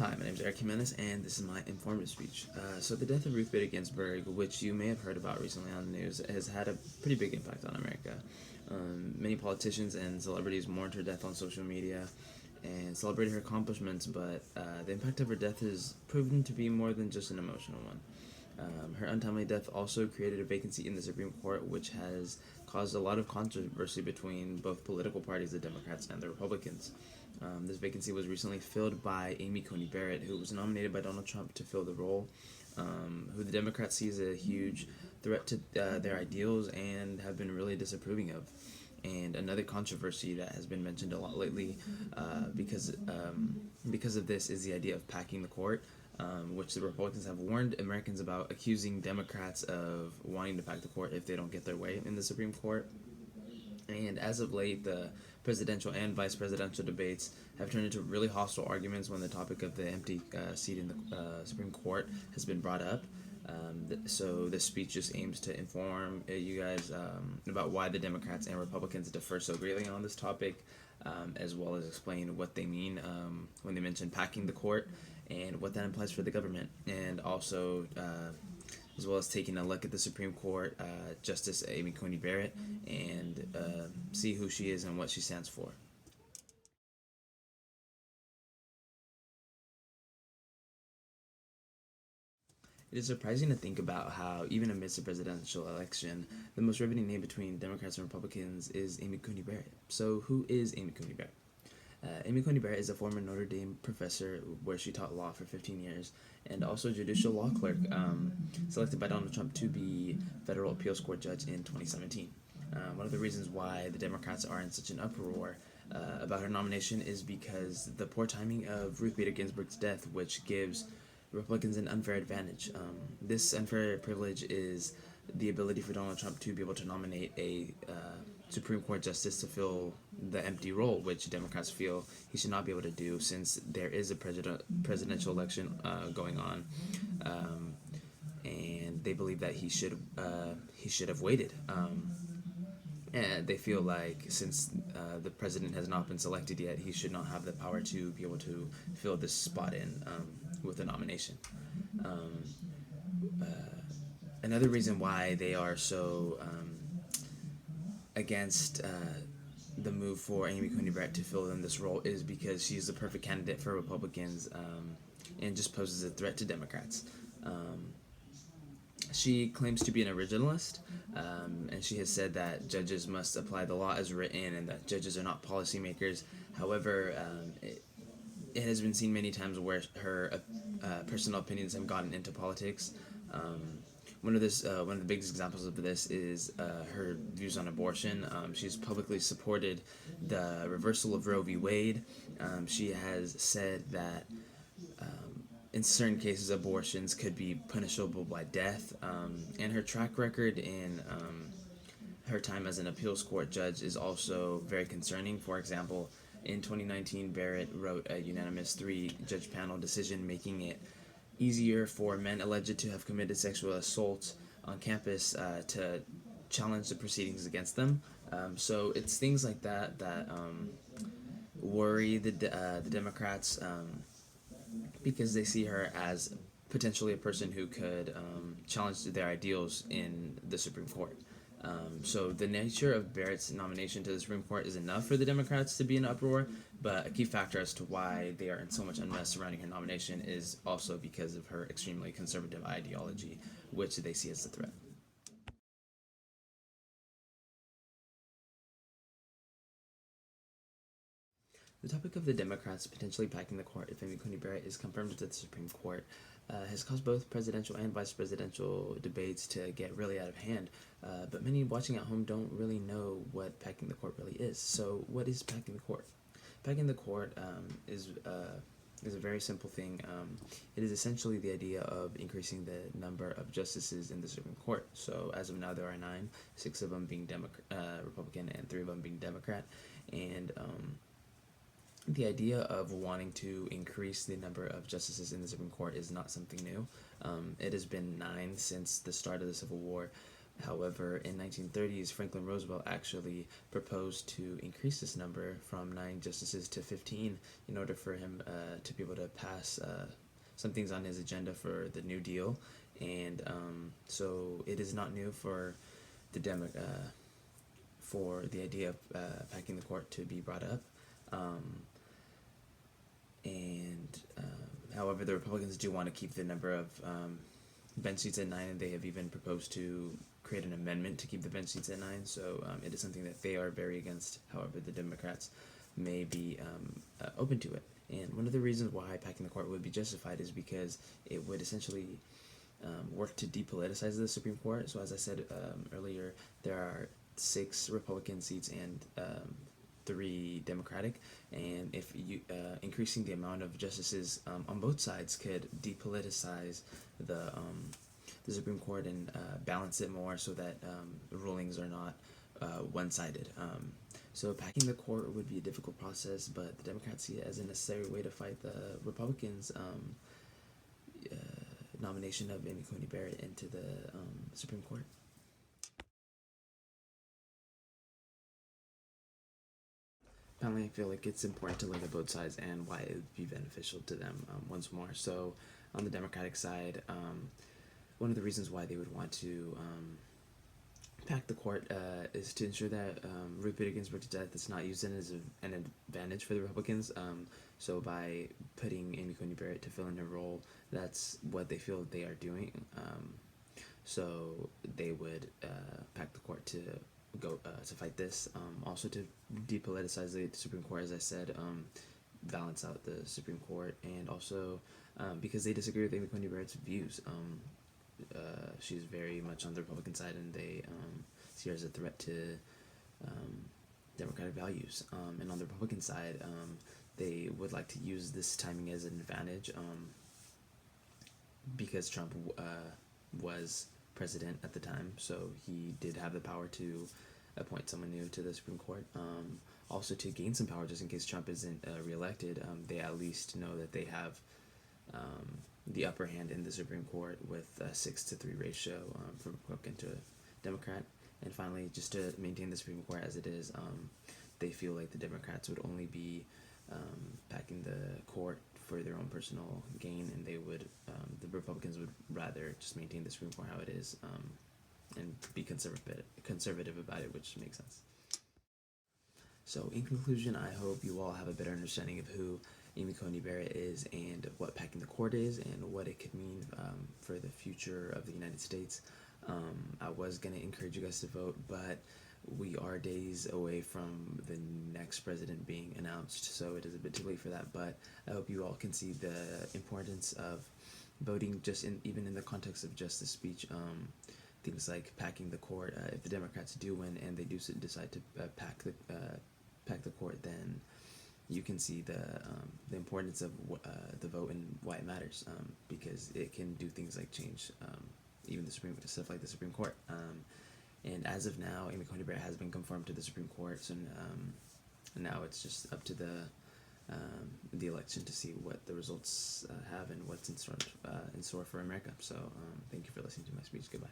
Hi, my name is Eric Jimenez, and this is my informative speech. So, the death of Ruth Bader Ginsburg, which you may have heard about recently on the news, has had a pretty big impact on America. Many politicians and celebrities mourned her death on social media and celebrated her accomplishments, but the impact of her death has proven to be more than just an emotional one. Her untimely death also created a vacancy in the Supreme Court, which has caused a lot of controversy between both political parties, the Democrats and the Republicans. This vacancy was recently filled by Amy Coney Barrett, who was nominated by Donald Trump to fill the role, who the Democrats see as a huge threat to their ideals and have been really disapproving of. And another controversy that has been mentioned a lot lately because of this is the idea of packing the court, which the Republicans have warned Americans about, accusing Democrats of wanting to pack the court if they don't get their way in the Supreme Court. And as of late, the presidential and vice presidential debates have turned into really hostile arguments when the topic of the empty seat in the Supreme Court has been brought up. So this speech just aims to inform you guys about why the Democrats and Republicans differ so greatly on this topic, as well as explain what they mean when they mention packing the court and what that implies for the government, and also as well as taking a look at the Supreme Court Justice Amy Coney Barrett and see who she is and what she stands for. It is surprising to think about how, even amidst a presidential election, the most riveting name between Democrats and Republicans is Amy Coney Barrett. So, who is Amy Coney Barrett? Amy Coney Barrett is a former Notre Dame professor where she taught law for 15 years, and also judicial law clerk, selected by Donald Trump to be federal appeals court judge in 2017. One of the reasons why the Democrats are in such an uproar about her nomination is because the poor timing of Ruth Bader Ginsburg's death, which gives Republicans an unfair advantage. This unfair privilege is the ability for Donald Trump to be able to nominate a Supreme Court justice to fill the empty role, which Democrats feel he should not be able to do since there is a presidential election going on, and they believe that he should have waited. And they feel like since the president has not been selected yet, he should not have the power to be able to fill this spot in with a nomination. Um, uh, Another reason why they are so against the move for Amy Coney Barrett to fill in this role is because she's the perfect candidate for Republicans, and just poses a threat to Democrats. Um, she claims to be an originalist, and she has said that judges must apply the law as written and that judges are not policymakers. However, it has been seen many times where her personal opinions have gotten into politics. One of the biggest examples of this is her views on abortion. She's publicly supported the reversal of Roe v. Wade. She has said that in certain cases, abortions could be punishable by death. And her track record in her time as an appeals court judge is also very concerning. For example, in 2019, Barrett wrote a unanimous 3-judge panel decision making it easier for men alleged to have committed sexual assault on campus to challenge the proceedings against them. So it's things like that that worry the Democrats, because they see her as potentially a person who could challenge their ideals in the Supreme Court. So the nature of Barrett's nomination to the Supreme Court is enough for the Democrats to be in uproar, but a key factor as to why they are in so much unrest surrounding her nomination is also because of her extremely conservative ideology, which they see as a threat. The topic of the Democrats potentially packing the court if Amy Coney Barrett is confirmed to the Supreme Court has caused both presidential and vice presidential debates to get really out of hand. But many watching at home don't really know what packing the court really is. So, what is packing the court? Packing the court is a very simple thing. It is essentially the idea of increasing the number of justices in the Supreme Court. So, as of now, there are 9, 6 of them being Republican, and 3 of them being Democrat. And the idea of wanting to increase the number of justices in the Supreme Court is not something new. It has been 9 since the start of the Civil War, However, in 1930s, Franklin Roosevelt actually proposed to increase this number from 9 justices to 15 in order for him to be able to pass some things on his agenda for the New Deal. And so it is not new for for the idea of packing the court to be brought up. However, the Republicans do want to keep the number of bench seats at 9, and they have even proposed to create an amendment to keep the bench seats at 9. So it is something that they are very against. However, the Democrats may be open to it. And one of the reasons why packing the court would be justified is because it would essentially work to depoliticize the Supreme Court. So as I said earlier, there are 6 Republican seats and 3 Democratic, and if you increasing the amount of justices on both sides could depoliticize the Supreme Court and balance it more so that the rulings are not one-sided. So packing the court would be a difficult process, but the Democrats see it as a necessary way to fight the Republicans' nomination of Amy Coney Barrett into the Supreme Court. Finally, I feel like it's important to look at both sides and why it would be beneficial to them once more. So on the Democratic side, one of the reasons why they would want to pack the court is to ensure that Ruth Bader Ginsburg's death is not used as an advantage for the Republicans. So by putting Amy Coney Barrett to fill in her role, that's what they feel they are doing. So they would pack the court to go to fight this. Also to depoliticize the Supreme Court, as I said, balance out the Supreme Court, and also because they disagree with Amy Coney Barrett's views. She's very much on the Republican side, and they see her as a threat to democratic values. And on the Republican side, they would like to use this timing as an advantage because Trump was president at the time, so he did have the power to appoint someone new to the Supreme Court. Also to gain some power, just in case Trump isn't reelected, they at least know that they have the upper hand in the Supreme Court with a 6-3 ratio from Republican to Democrat. And finally, just to maintain the Supreme Court as it is, they feel like the Democrats would only be packing the court for their own personal gain, and they would, the Republicans would rather just maintain the Supreme Court how it is and be conservative about it, which makes sense. So in conclusion, I hope you all have a better understanding of who Amy Coney Barrett is and what packing the court is and what it could mean for the future of the United States. I was going to encourage you guys to vote, but we are days away from the next president being announced, so it is a bit too late for that, but I hope you all can see the importance of voting just even in the context of just the speech. Things like packing the court. If the Democrats do win and they do decide to pack the court, then you can see the importance of the vote and why it matters, because it can do things like change even the stuff like the Supreme Court. And as of now, Amy Coney Barrett has been confirmed to the Supreme Court, so now it's just up to the election to see what the results have and what's in store for America. So thank you for listening to my speech. Goodbye.